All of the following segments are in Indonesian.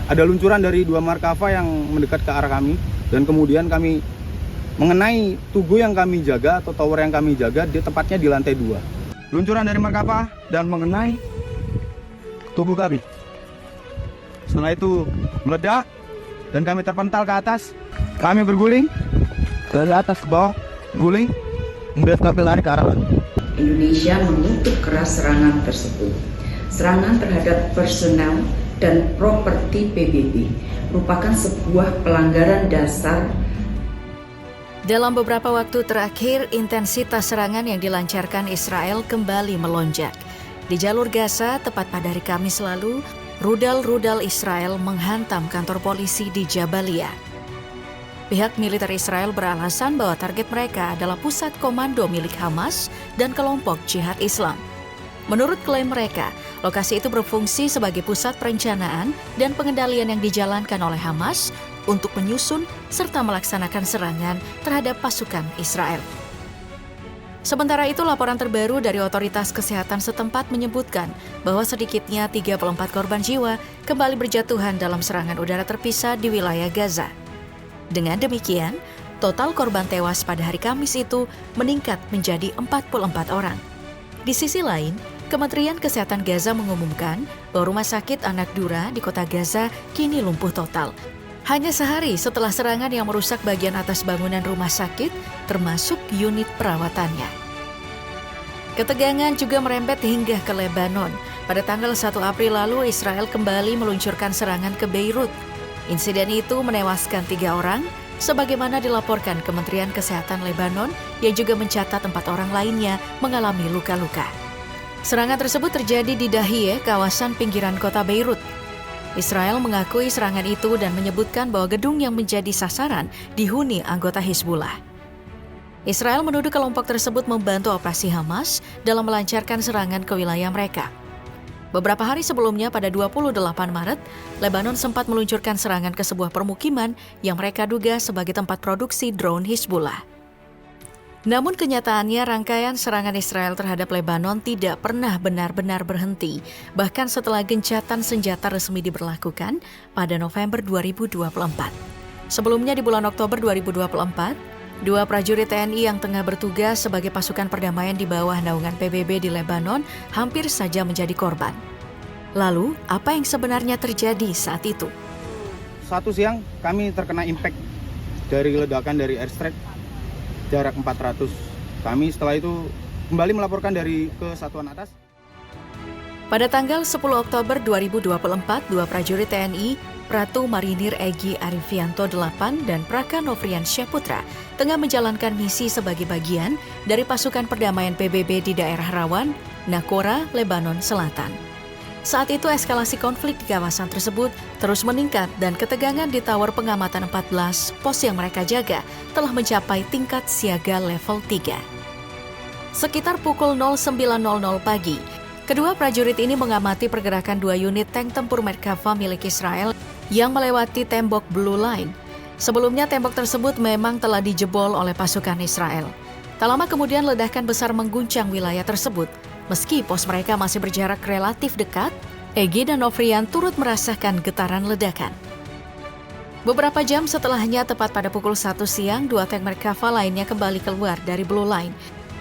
ada luncuran dari 2 Markava yang mendekat ke arah kami, dan kemudian kami mengenai tugu yang kami jaga atau tower yang kami jaga, tepatnya di lantai 2. Luncuran dari Markava dan mengenai tubuh kami. Setelah itu meledak dan kami terpental ke atas. Kami berguling dari atas ke bawah, guling, kemudian kami lari ke arah lantai. Indonesia mengutuk keras serangan tersebut. Serangan terhadap personel dan properti PBB merupakan sebuah pelanggaran dasar. Dalam beberapa waktu terakhir, intensitas serangan yang dilancarkan Israel kembali melonjak. Di jalur Gaza, tepat pada hari Kamis lalu, rudal-rudal Israel menghantam kantor polisi di Jabalia. Pihak militer Israel beralasan bahwa target mereka adalah pusat komando milik Hamas dan kelompok jihad Islam. Menurut klaim mereka, lokasi itu berfungsi sebagai pusat perencanaan dan pengendalian yang dijalankan oleh Hamas untuk menyusun serta melaksanakan serangan terhadap pasukan Israel. Sementara itu, laporan terbaru dari otoritas kesehatan setempat menyebutkan bahwa sedikitnya 34 korban jiwa kembali berjatuhan dalam serangan udara terpisah di wilayah Gaza. Dengan demikian, total korban tewas pada hari Kamis itu meningkat menjadi 44 orang. Di sisi lain, Kementerian Kesehatan Gaza mengumumkan bahwa rumah sakit Anak Dura di kota Gaza kini lumpuh total. Hanya sehari setelah serangan yang merusak bagian atas bangunan rumah sakit, termasuk unit perawatannya. Ketegangan juga merembet hingga ke Lebanon. Pada tanggal 1 April lalu, Israel kembali meluncurkan serangan ke Beirut. Insiden itu menewaskan 3 orang, sebagaimana dilaporkan Kementerian Kesehatan Lebanon yang juga mencatat 4 orang lainnya mengalami luka-luka. Serangan tersebut terjadi di Dahiyeh, kawasan pinggiran kota Beirut. Israel mengakui serangan itu dan menyebutkan bahwa gedung yang menjadi sasaran dihuni anggota Hizbullah. Israel menuduh kelompok tersebut membantu operasi Hamas dalam melancarkan serangan ke wilayah mereka. Beberapa hari sebelumnya, pada 28 Maret, Lebanon sempat meluncurkan serangan ke sebuah permukiman yang mereka duga sebagai tempat produksi drone Hizbullah. Namun kenyataannya rangkaian serangan Israel terhadap Lebanon tidak pernah benar-benar berhenti, bahkan setelah gencatan senjata resmi diberlakukan pada November 2024. Sebelumnya di bulan Oktober 2024, 2 prajurit TNI yang tengah bertugas sebagai pasukan perdamaian di bawah naungan PBB di Lebanon hampir saja menjadi korban. Lalu, apa yang sebenarnya terjadi saat itu? Satu siang kami terkena impact dari ledakan dari airstrike jarak 400. Kami setelah itu kembali melaporkan dari ke satuan atas. Pada tanggal 10 Oktober 2024, 2 prajurit TNI, Pratu Marinir Egy Arifianto 8 dan Praka Nofrian Syaputra, tengah menjalankan misi sebagai bagian dari pasukan perdamaian PBB di daerah rawan, Nakora, Lebanon Selatan. Saat itu eskalasi konflik di kawasan tersebut terus meningkat dan ketegangan di Tower Pengamatan 14, pos yang mereka jaga, telah mencapai tingkat siaga level 3. Sekitar pukul 09.00 pagi, kedua prajurit ini mengamati pergerakan 2 unit tank tempur Merkava milik Israel yang melewati tembok Blue Line. Sebelumnya tembok tersebut memang telah dijebol oleh pasukan Israel. Tak lama kemudian ledakan besar mengguncang wilayah tersebut. Meski pos mereka masih berjarak relatif dekat, Egy dan Nofrian turut merasakan getaran ledakan. Beberapa jam setelahnya, tepat pada pukul 1 siang, 2 tank Merkava lainnya kembali keluar dari Blue Line.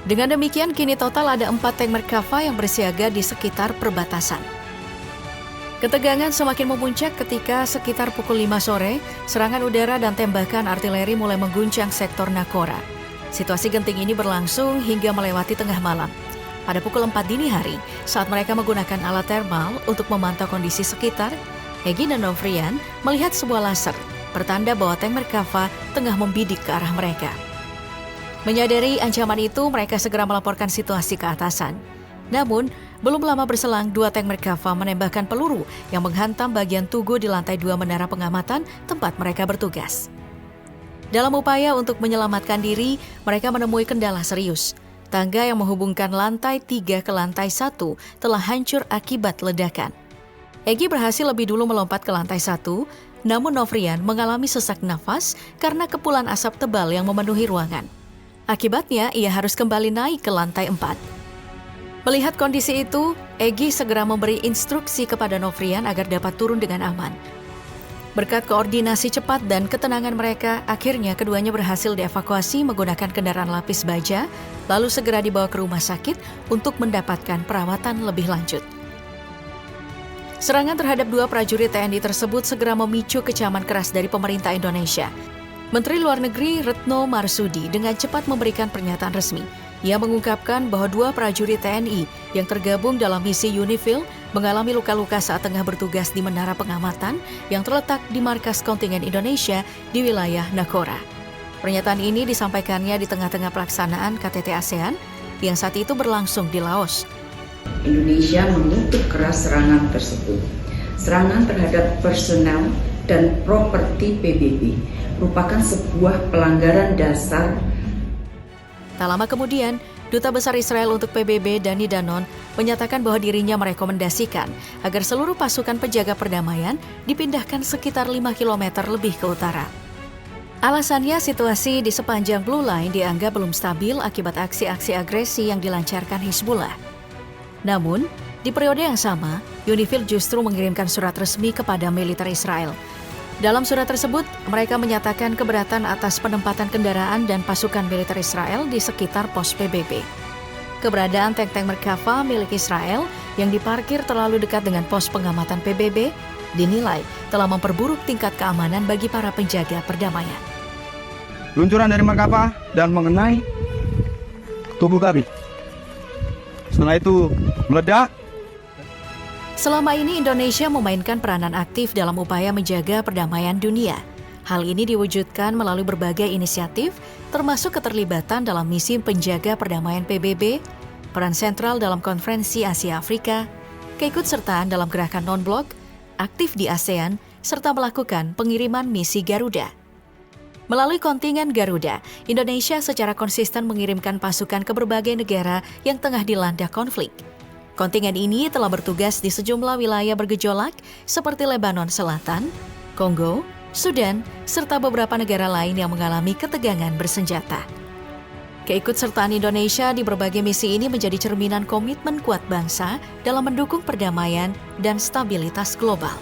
Dengan demikian, kini total ada 4 tank Merkava yang bersiaga di sekitar perbatasan. Ketegangan semakin memuncak ketika sekitar pukul 5 sore, serangan udara dan tembakan artileri mulai mengguncang sektor Nakora. Situasi genting ini berlangsung hingga melewati tengah malam. Pada pukul 4 dini hari, saat mereka menggunakan alat thermal untuk memantau kondisi sekitar, Egy dan Nofrian melihat sebuah laser, pertanda bahwa tank Merkava tengah membidik ke arah mereka. Menyadari ancaman itu, mereka segera melaporkan situasi ke atasan. Namun, belum lama berselang, 2 tank Merkava menembakkan peluru yang menghantam bagian tugu di lantai 2 menara pengamatan tempat mereka bertugas. Dalam upaya untuk menyelamatkan diri, mereka menemui kendala serius. Tangga yang menghubungkan lantai 3 ke lantai 1 telah hancur akibat ledakan. Egy berhasil lebih dulu melompat ke lantai 1, namun Nofrian mengalami sesak nafas karena kepulan asap tebal yang memenuhi ruangan. Akibatnya, ia harus kembali naik ke lantai 4. Melihat kondisi itu, Egy segera memberi instruksi kepada Nofrian agar dapat turun dengan aman. Berkat koordinasi cepat dan ketenangan mereka, akhirnya keduanya berhasil dievakuasi menggunakan kendaraan lapis baja, lalu segera dibawa ke rumah sakit untuk mendapatkan perawatan lebih lanjut. Serangan terhadap 2 prajurit TNI tersebut segera memicu kecaman keras dari pemerintah Indonesia. Menteri Luar Negeri Retno Marsudi dengan cepat memberikan pernyataan resmi. Ia mengungkapkan bahwa 2 prajurit TNI yang tergabung dalam misi UNIFIL mengalami luka-luka saat tengah bertugas di menara pengamatan yang terletak di markas kontingen Indonesia di wilayah Nakora. Pernyataan ini disampaikannya di tengah-tengah pelaksanaan KTT ASEAN yang saat itu berlangsung di Laos. Indonesia mengutuk keras serangan tersebut. Serangan terhadap personel dan properti PBB merupakan sebuah pelanggaran dasar. Tak lama kemudian, Duta Besar Israel untuk PBB Dani Danon menyatakan bahwa dirinya merekomendasikan agar seluruh pasukan penjaga perdamaian dipindahkan sekitar 5 km lebih ke utara. Alasannya, situasi di sepanjang Blue Line dianggap belum stabil akibat aksi-aksi agresi yang dilancarkan Hizbullah. Namun, di periode yang sama, UNIFIL justru mengirimkan surat resmi kepada militer Israel. Dalam surat tersebut, mereka menyatakan keberatan atas penempatan kendaraan dan pasukan militer Israel di sekitar pos PBB. Keberadaan tank-tank Merkava milik Israel yang diparkir terlalu dekat dengan pos pengamatan PBB dinilai telah memperburuk tingkat keamanan bagi para penjaga perdamaian. Luncuran dari Merkava dan mengenai tubuh kami. Setelah itu meledak. Selama ini Indonesia memainkan peranan aktif dalam upaya menjaga perdamaian dunia. Hal ini diwujudkan melalui berbagai inisiatif, termasuk keterlibatan dalam misi penjaga perdamaian PBB, peran sentral dalam konferensi Asia Afrika, keikutsertaan dalam gerakan non-blok, aktif di ASEAN, serta melakukan pengiriman misi Garuda. Melalui kontingen Garuda, Indonesia secara konsisten mengirimkan pasukan ke berbagai negara yang tengah dilanda konflik. Kontingen ini telah bertugas di sejumlah wilayah bergejolak seperti Lebanon Selatan, Kongo, Sudan, serta beberapa negara lain yang mengalami ketegangan bersenjata. Keikutsertaan Indonesia di berbagai misi ini menjadi cerminan komitmen kuat bangsa dalam mendukung perdamaian dan stabilitas global.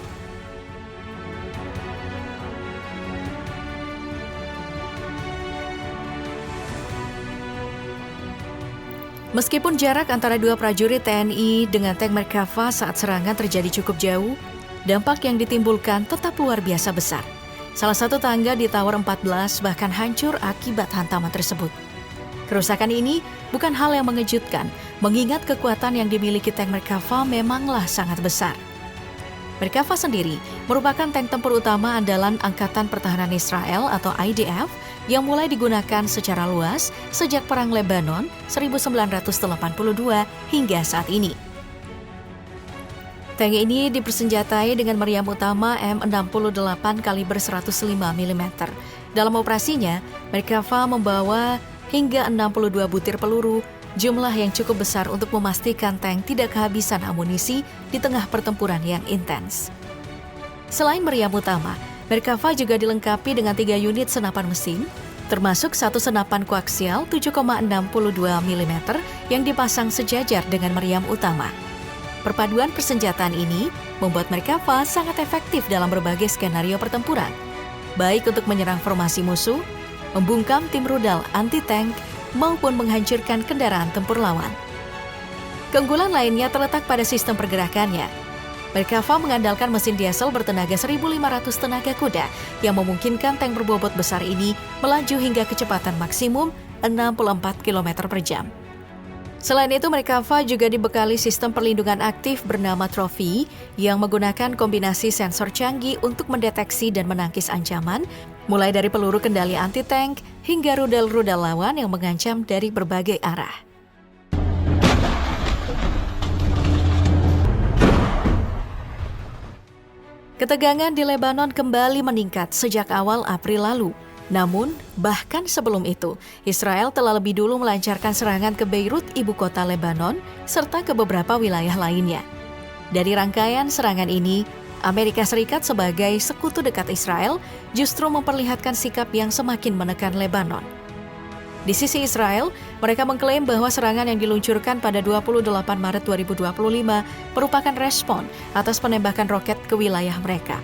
Meskipun jarak antara 2 prajurit TNI dengan tank Merkava saat serangan terjadi cukup jauh, dampak yang ditimbulkan tetap luar biasa besar. Salah satu tangga di Tower 14 bahkan hancur akibat hantaman tersebut. Kerusakan ini bukan hal yang mengejutkan, mengingat kekuatan yang dimiliki tank Merkava memanglah sangat besar. Merkava sendiri merupakan tank tempur utama andalan Angkatan Pertahanan Israel atau IDF yang mulai digunakan secara luas sejak Perang Lebanon 1982 hingga saat ini. Tank ini dipersenjatai dengan meriam utama M68 kaliber 105 mm. Dalam operasinya, Merkava membawa hingga 62 butir peluru, jumlah yang cukup besar untuk memastikan tank tidak kehabisan amunisi di tengah pertempuran yang intens. Selain meriam utama, Merkava juga dilengkapi dengan 3 unit senapan mesin, termasuk 1 senapan koaksial 7,62 mm yang dipasang sejajar dengan meriam utama. Perpaduan persenjataan ini membuat Merkava sangat efektif dalam berbagai skenario pertempuran, baik untuk menyerang formasi musuh, membungkam tim rudal anti-tank, maupun menghancurkan kendaraan tempur lawan. Keunggulan lainnya terletak pada sistem pergerakannya. Merkava mengandalkan mesin diesel bertenaga 1.500 tenaga kuda yang memungkinkan tank berbobot besar ini melaju hingga kecepatan maksimum 64 km per jam. Selain itu, Merkava juga dibekali sistem perlindungan aktif bernama Trophy yang menggunakan kombinasi sensor canggih untuk mendeteksi dan menangkis ancaman, mulai dari peluru kendali anti-tank hingga rudal-rudal lawan yang mengancam dari berbagai arah. Ketegangan di Lebanon kembali meningkat sejak awal April lalu. Namun, bahkan sebelum itu, Israel telah lebih dulu melancarkan serangan ke Beirut, ibu kota Lebanon, serta ke beberapa wilayah lainnya. Dari rangkaian serangan ini, Amerika Serikat sebagai sekutu dekat Israel justru memperlihatkan sikap yang semakin menekan Lebanon. Di sisi Israel, mereka mengklaim bahwa serangan yang diluncurkan pada 28 Maret 2025 merupakan respon atas penembakan roket ke wilayah mereka.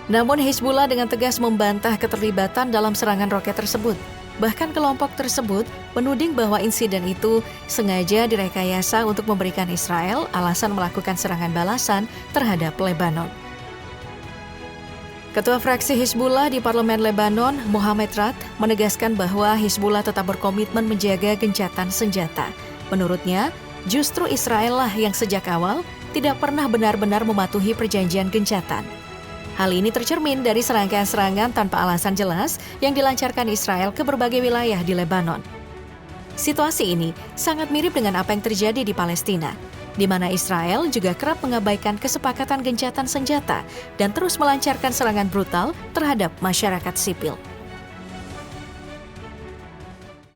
Namun Hizbullah dengan tegas membantah keterlibatan dalam serangan roket tersebut. Bahkan kelompok tersebut menuding bahwa insiden itu sengaja direkayasa untuk memberikan Israel alasan melakukan serangan balasan terhadap Lebanon. Ketua fraksi Hizbullah di Parlemen Lebanon, Mohamed Rad, menegaskan bahwa Hizbullah tetap berkomitmen menjaga gencatan senjata. Menurutnya, justru Israel lah yang sejak awal tidak pernah benar-benar mematuhi perjanjian gencatan. Hal ini tercermin dari serangkaian serangan tanpa alasan jelas yang dilancarkan Israel ke berbagai wilayah di Lebanon. Situasi ini sangat mirip dengan apa yang terjadi di Palestina, di mana Israel juga kerap mengabaikan kesepakatan gencatan senjata dan terus melancarkan serangan brutal terhadap masyarakat sipil.